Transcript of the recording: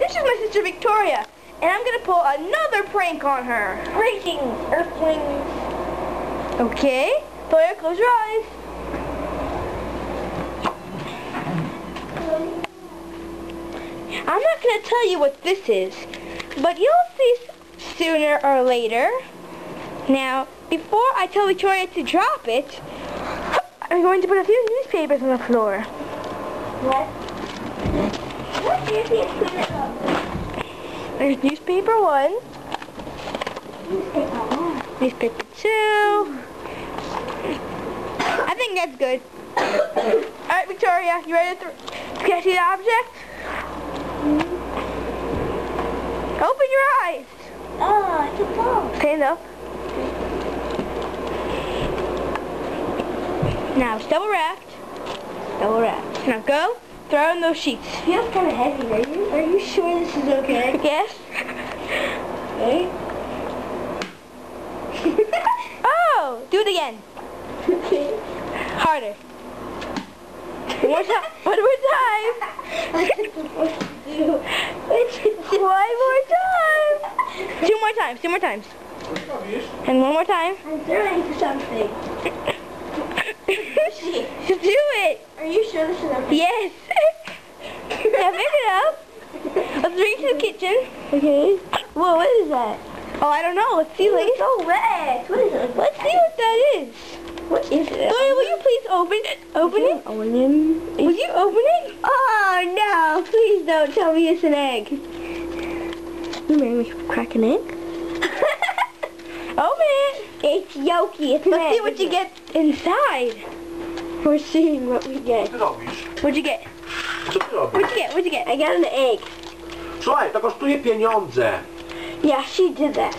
This is my sister Victoria, and I'm gonna pull another prank on her. Racing earthlings. Okay, Victoria, close your eyes. I'm not gonna tell you what this is, but you'll see sooner or later. Now, before I tell Victoria to drop it, I'm going to put a few newspapers on the floor. What? What is it? There's newspaper 1. Newspaper 1. Newspaper 2. I think that's good. Alright, Victoria, you ready to can I see the object? Open your eyes. Oh, it's a ball. Stand up. Now, it's double wrapped. Double wrapped. Now go, throw in those sheets. It feels kind of heavy. Are you sure this is okay? Yes? Okay. Oh! Do it again. Okay. Harder. One more time. One more time. What's it supposed to do? One more time. Two more times. Two more times. And one more time. I'm throwing something. Just do it. Are you sure this is okay? Yes. Now pick it up. Let's bring it to the kitchen. Okay. Whoa, what is that? Oh, I don't know. Let's see. It's so red. What is it? Let's see what that is. What is it? Gloria, will you please open it? Open it? Onion. Will you open it? Oh no! Please don't tell me it's an egg. You made me crack an egg? Open it. It's yolky. It's an Let's egg. see what you get inside. We're seeing what we get. Co ty robisz? What'd you get? Co ty robisz? What'd you get? What'd you get? I got an egg. Słuchaj, to kosztuje pieniądze. Yeah, she did that.